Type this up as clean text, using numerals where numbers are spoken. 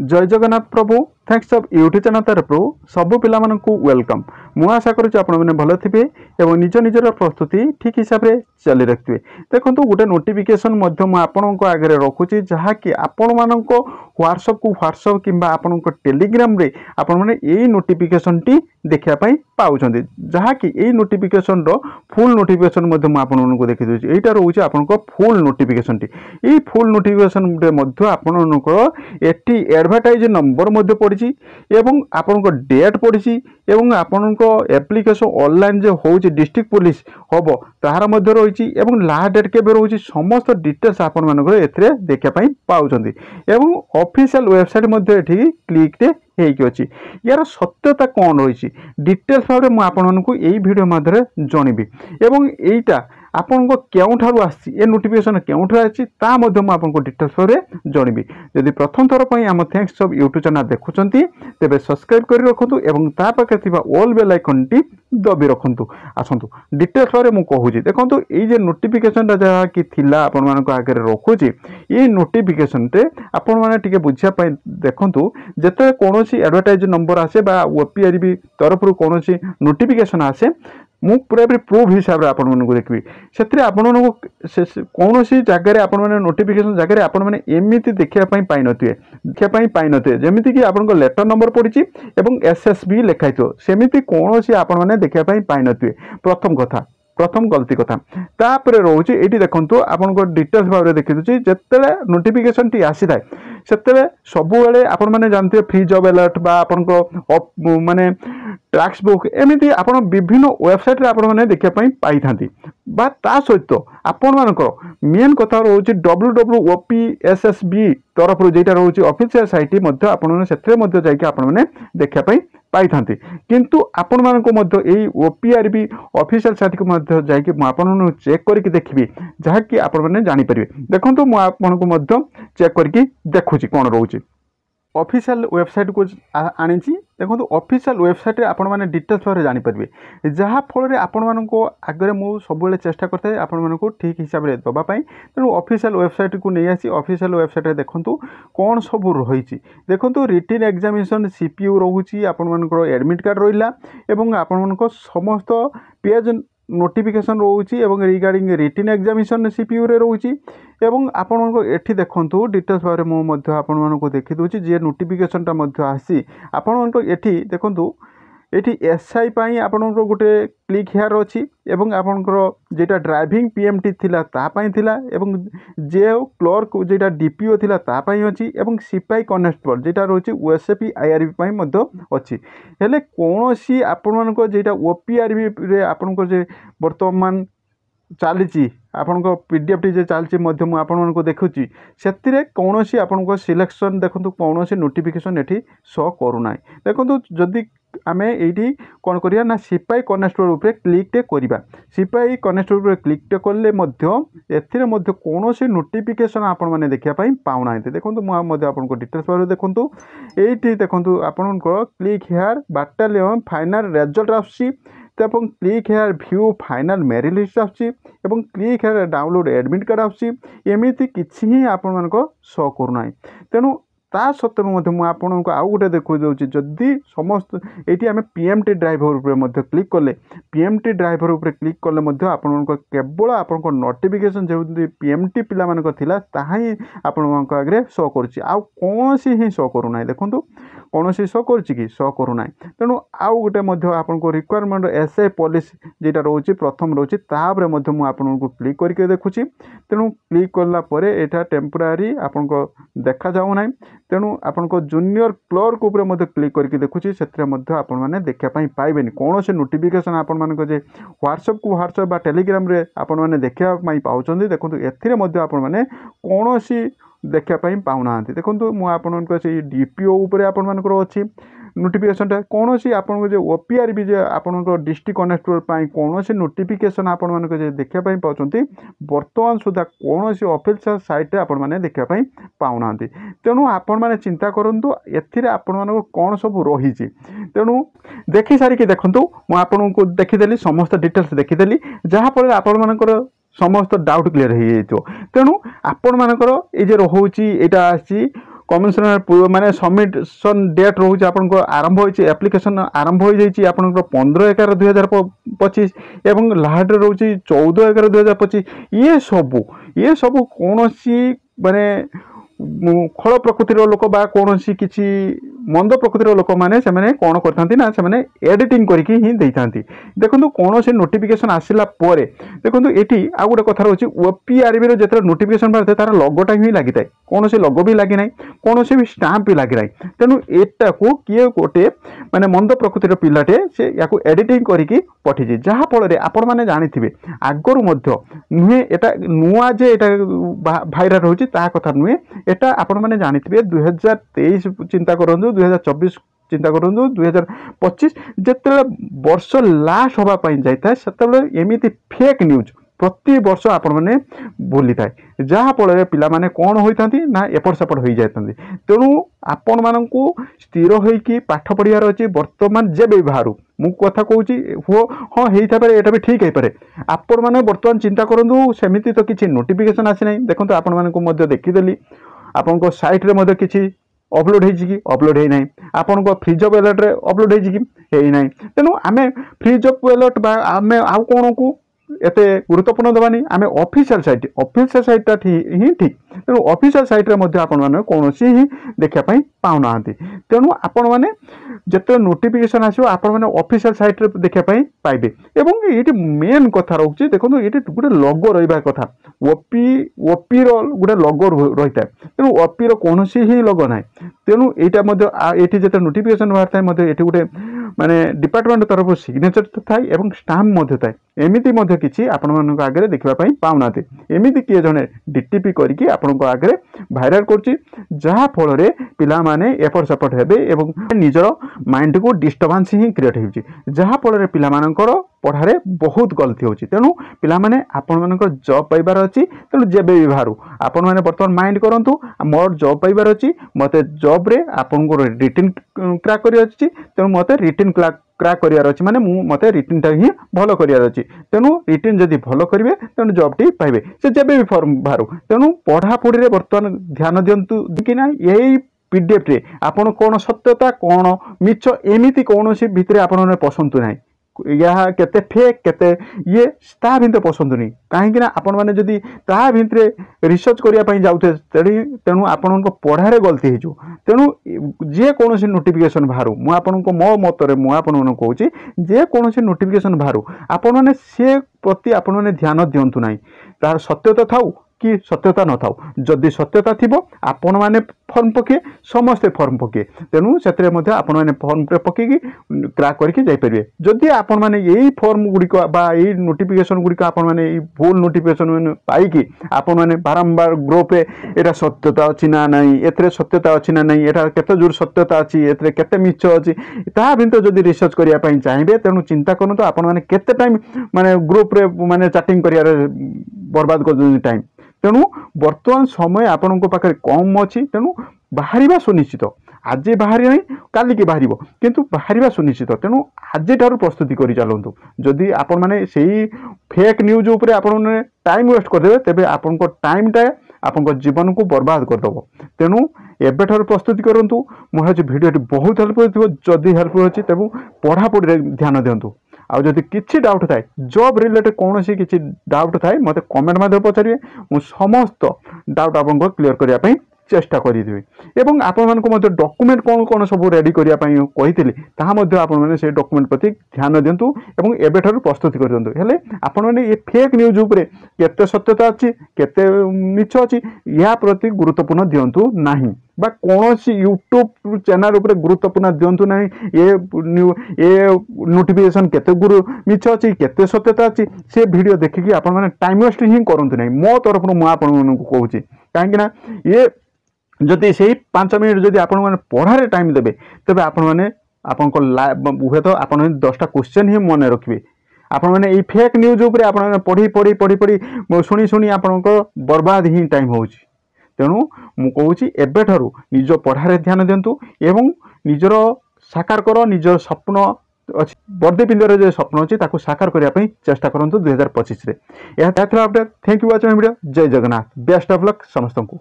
जय जगन्नाथ प्रभु thanks of YouTube channel तरफ सबु पिला मानकु वेलकम। मु आशा करुच्ची आपण मैंने भल थे और निज निजर प्रस्तुति ठीक हिसाब से चली रखिए। देखो गोटे नोटिफिकेशन आपण आगे रखुची जहाँकि आपण मान व्हाट्सअप को व्हाट्सअप कि आपण टेलीग्राम रे आपण मैंने यही नोटिफिकेशन टी देखापी पाँच जहाँकि यही नोटिफिकेशन फुल नोटिफिकेशन आपको देखी दूसरी यहाँ रोचे आपण फुल नोटिफिकेशन टी यही फुल नोटिफिकेशन आपणकर एटी एडभार्टाइज नंबर पड़ी एवं आपण डेट पड़ी एवं आपण एप्लिकेशन ऑनलाइन जो हो डिस्ट्रिक्ट पुलिस हम तार रही लास्ट डेट के रोचे समस्त डिटेल्स आपण मानक देखापी पाँच एवं ऑफिशियल वेबसाइट ये क्लिक होगी यार सत्यता कौन रही डिटेल्स भाव में आपको यही वीडियो माध्यम जनइबी एवं यहीटा आपण केउठार आसी नोटिफिकेशन केउठार आसी आपको डिटेल्स भाव में जनइबी। जदि प्रथम थर पर आम थैंक्स ऑफ यूट्यूब चैनल देखुंत तेरे सब्सक्राइब कर रखु और पाखे ऑल बेल आइकन टी दबी रखु। आसतु डिटेल्स भाव में कहूँ देखो ये नोटिफिकेशन जहाँ कि आपण मान आगे रखुची ये नोटिफिकेशन टे आपण मैंने बुझापी देखूँ जिते कौन एडवर्टाइज नंबर आसे ओपीआरबी तरफ कौन नोटिफिकेशन आसे मु पूरा प्रूफ हिसाब से आपण मानक देखी से कौन जगार आपण मैंने नोटिफिकेशन जगह आपण मैंने एमती देखापी पाई थे जमीती कि आपण लेटर नंबर पड़ी एवं एसएसबी लिखाई सेमती कौन आपण मैंने देखापी पाई थे। प्रथम गलती कथा तापर रोचे ये देखो आपण डिटेल्स भाव में देखी दूसरी जिते नोटिफिकेशन टी आसी था से सब आपण मैंने जानते फ्री जॉब अलर्ट माने टैक्स बुक एमती आप विभिन्न वेबसाइट आपण मैंने देखापी पाई था सहित आपण मानकर मेन कथा रोचे WWOPSSB तरफ जेटा रोचे ऑफिशियल साइट मैंने देखापी पाई था किंतु आपण मानक यही ओपीआरबी ऑफिशियल साइट को जाकि चेक करके देखी जहाँकि आपण मैंने जानीपर देखो मुझे चेक करके देखुची कौन रोचे ऑफिशियल वेबसाइट को आनी देखो ऑफिशियल वेबसाइट रे आपण माने डिटेल्स भाव जानीपर जहाँ फल आपण मानक आगे मुझे सब चेष्टा करता आपण मानक ठीक हिसाब से दवापाई तेणु ऑफिशियल वेबसाइट को नहीं आसी ऑफिशियल वेबसाइट रे देखो कौन सब रही देखो रिटन एग्जामिनेशन सीपीयू रोचे आपण मानक एडमिट कार्ड रहा एवं आपण मानक समस्त पेज नोटिफिकेशन रोचे एवं रिगार्डिंग रिटन एग्जामिनेशन सीपीयू रे रोचे एवं आपण एठी देखंतु डिटेल्स बारे मुझे आपण मानक देखि दूची जे नोटिफिकेशन टा आसी आपण मानक एठी देखंतु एठी एसआई पाई आपण गोटे क्लिक हेयर अच्छी एवं आपणकर जेटा ड्राइविंग पीएमटी थिला ता पाई थिला एवं जे क्लर्क जेटा डीपीओ थिला ता पाई अच्छी एवं सिपाही कनेस्टेबल जेटा रोचे ओएसएपी आईआरबी पाई मध्य अच्छी हेले कोनोसी आपण मानक जेटा ओपीआरबी रे आपणकर जे वर्तमान चली आपण पीडीएफ टी चलती आपको देखुची से कौन सी आपण सिलेक्शन देखो कौन सी नोटिफिकेशन ये शो करूना देखो जदि आम ये कौन करिया ना सिपाही कनेस्टेबल उपरे क्लिक टे करिबा सिपाही कनेस्टेबल उपरे क्लिक टे कले मध्य कौन सी नोटिफिकेशन आपण माने देखिया पई पाउना देखो मुझे आपको डिटेल्स बारे देखो ये देखो आपण click here battalion final result आसी तब click here view final merit list आसी click here download admit card आमती कि आपण मानक शो करूना तेणु ता सत्वे मुझे आपको आउ गोटे देखो दूसरी जदि समस्त ये आम पीएमटी ड्राइवर उपर क्लिक कले पीएमटी ड्राइवर उपर क्लिक कले आपण केवल आपण नोटिफिकेशन जो पीएमटी पिला मानक थिला ताहा ही आपण आगे शो करुच्ची आउ कौन सी ही शो करूना देखो कौन सी शो करुच्ची शो करूना तेणु आउ गोटे आपको रिक्वायरमेंट एसआई पुलिस जेटा रोचे प्रथम रोचे तापर आपको क्लिक करके देखुची तेणु क्लिक कलापर यहाँ टेम्पोरारी आपको देखा जाऊना तेणु आपको जूनियर क्लर्क उपर क्लिक करके देखुची से आपने देखापी पाइबेनि कौन से नोटिफिकेशन आपण मानक जे व्हाट्सएप को व्हाट्सएप टेलीग्राम रे आपण मैंने देखापी पाँच देखो एथिरे आपण मैंने कौन सी देखापी पाऊना देखो मुझे डीपीओ उपर आपण मानकर अच्छी नोटिफिकेशन कौन सी आपन जो ओपीआरबी जे आपन डिस्ट्रिक्ट कनेस्टेबल कौन सी नोटिफिकेशन आपण मानक जे देखापी पाँच बर्तमान सुधा कौन सी ऑफिशियल साइट आपण माने देखापी पाऊना तेणु आपण माने चिंता करंतु एथिरे आपण मानक कौन सब रही तेणु देखि सारिकी देखंतु मु आपनको देखिदेली समस्त डिटेल्स देखिदेली जहाँ फल आपण मानकर समस्त डाउट क्लियर हो जाइतो तेणु आपण मानकर ये जे रोची यहाँ आसी कमिशनर माने सबमिशन डेट रोचे आप आरंभ हो एप्लिकेशन आरंभ हो जाइए आप 15/11/2025 एवं लास्ट रोचे 14/11/2025 ये सब कौन सी माने खल प्रकृतिर लोक बा कौन सी किसी मंद प्रकृतिर लोक मैंने से कौन करते एडिटिंग करके ही देते देखो कौन से नोटिफिकेशन आसला देखो ये आउ गोटे कथा रोचे ओपीआरबी जो नोटिफिकेशन बाहर तार लोगोटा ही लगी था कौन से लोगो भी लगी ना कौन से भी स्टाम्प भी लगी ना तेणु एटा को किए गोटे माने मंद प्रकृतिर पिलाटे से या एडिटिंग करके पठिए जहाँफल आपण मैंने जानी आगुरी नुहे एटा नुआ जे एटा भाइराल होची ता कथा नुहे एटा आपण मैंने जानी 2023 चिंता करूँ 2024 चिंता करूँ 2025 जिते वर्ष लास्ट होगापाई जाए से एमती फेक न्यूज प्रति वर्ष आपण मैंने बोली थाए जहाँफल पिला माने कौन होता ना एपट सेपट हो जाती तेणु आपण मानू स्थिर होइकी पाठ पढ़ियार अच्छी बर्तमान जेबे बाहर मु कथा कहूँ हो हाँ होता पारे एटा भी ठीक है पारे आपण मैंने बर्तमान चिंता करूँ सेमती तो किसी नोटिफिकेशन आसी ना देखो आपण मानू देखीदेली आपण साइट रे किसी अपलोड अपलोड है ना आपण फ्रीज ऑफ अलर्ट रे अपलोड है ना तेणु आम फ्रीज ऑफ अलर्ट आम आउ कौन को एते गुरुत्वपूर्ण देवानी आम ऑफिशियल साइटा ही ठीक तेणु ऑफिशियल साइट रे मध्य आपण माने कोनोसी ही देखा पाऊना तेणु आपण माने जते नोटिफिकेशन आसो आपण माने ऑफिशियल साइट रे देखा पाइबे एवं ये मेन कथा रोचे देखो ये गोटे लोगो रहा कथा ओपी रो गोटे लोगो रही है तेणु ओपी रो कोनोसी ही लोगो ना तेणु यहाँ ये जते नोटिफिकेशन बाहर थाए ये गोटे माने डिपार्टमेंट तरफ सिग्नेचर थाए एवं स्टाम्प थाए एमती किसी आपण मान आगे देखा पाऊना एमती किए जड़े डीटीपी करके आपण आगे भाइराल कर जहाँफल पिला माने एपट सेपट हेबे एवं निजर माइंड को डिस्टर्बांस ही क्रिएट हो जहाँफल पिला मानकर पढ़ारे बहुत गलती होची तेणु पिला माने आपण मानकर जॉब पाइबार अच्छी तेणु जेबे भी बाहर आपण माने बर्तमान माइंड करंतु मोर जॉब पाइबार अच्छी मते जॉब रे आपण को रिटन क्रैक करिया अच्छी तेणु मते रिटन क्रैक करियार अच्छी माने मते रिटन टा ही भलो करियार अच्छी तेणु रिटन जदि भलो करिवे तेणु जॉब टी पाइबे से जेबे भी फॉर्म बाहर तेणु पढ़ापढ़ी रे बर्तमान ध्यान दियंतु कि ना यही पीडीएफ रे आपण कोन सत्यता कोन मिछ एमिति कोनोसी भितरे आपण पसंद ना यह केते फेक केते ये ता भितर पसंद नहीं कहीं आपण मैंने जदि ता भितर रिसर्च करने जाऊे तेणु आपण पढ़ारे गलती हो तेणु जे कौन नोटिफिकेशन बाहर मुझे मो मतरे मुझे कहूँ जे कौन नोटिफिकेशन बाहर आपण मैंने से प्रति आपण मैंने ध्यान दिंतु ना तार सत्यता थाउ कि सत्यता न थाउ जदि सत्यता थी आपण मैंने फर्म पके समस्ते फर्म पके तेणु से आपण मैंने फर्म पकईकी क्रैक करके जापर जदि आपण मैंने यही फर्म गुड़िक यही नोटिफिकेशन गुड़िक आपण मैंने भूल नोटिफिकेशन पाई आपण मैंने बारंबार ग्रुप एटा सत्यता अच्छी ना नहीं एथरे सत्यता अच्छी ना नहीं एटा केते जोर सत्यता अच्छी एथरे केते मिछ अच्छी ता भितर जदि रिसर्च करने चाहिए तेणु चिंता करूँ आपण मैंने केते टाइम माने ग्रुप रे माने चैटिंग करियार बर्बाद कर टाइम तेणु बर्तमान समय आपण पाखे कम अच्छी तेणु बाहर सुनिश्चित आज बाहर नहीं काली की बाहर किंतु बाहर सुनिश्चित तेणु आज प्रस्तुति कर चलतु जदि आपण मैंने से फेक न्यूज उपरे आपण टाइम वेस्ट करदे तेबे आपण टाइमटा आपण जीवन को बर्बाद करदेव तेणु एबेठार प्रस्तुति करूँ मुझे भिडियो बहुत हेल्पफुल थी जदि हेल्पफुल अच्छी तेणु पढ़ापढ़ी ध्यान दिंतु आउ जदि किसी डाउट थाए जॉब रिलेटेड कौन सी किसी डाउट थाए मत कमेंट माध्यम पचारे मुझे समस्त डाउट आपको क्लीयर करने चेष्टा करी एवं आपण डॉक्यूमेंट कौन कौन सब रेडी करने कही आपने से डॉक्यूमेंट प्रति ध्यान दिंतु और एबेठार प्रस्तुति कर दिंतु हेले आपण मैंने ये फेक न्यूज उपरे केते सत्यता अच्छी केते मिछ अच्छी या प्रति गुरुत्वपूर्ण दिंतु नाही बा कौन सी यूट्यूब चैनल उपरे गुरुत्वपूर्ण दिंतु ना ये नोटिफिकेशन केते गुरु मिछ अच्छी केते सत्यता अच्छी से वीडियो देखिकी आपण मैंने टाइम वेस्ट ही करंतु नहीं मो तरफ मु आपण को कहूँ कहीं ये जदि से 5 मिनट जदि आपण मैंने पढ़ारे टाइम देबे तबे आपण मैंने आपन हुए तो आप 10टा क्वेश्चन ही मन रखिए आपण मैंने ये फेक न्यूज उपरे आपण मैंने पढ़ी पढ़ी पढ़ी पढ़ी शुणी शुणी आपण बर्बाद ही टाइम हो तेणु मुझे एबेठारु निज पढ़ारे ध्यान दिंतु एवं निजर साकार कर निजर स्वप्न अच्छी बर्दे पिंजर जो स्वप्न अच्छी साकार करने चेष्टा करूँ 2025 यह update thank you watching video जय जगन्नाथ बेस्ट ऑफ लक समस्त को।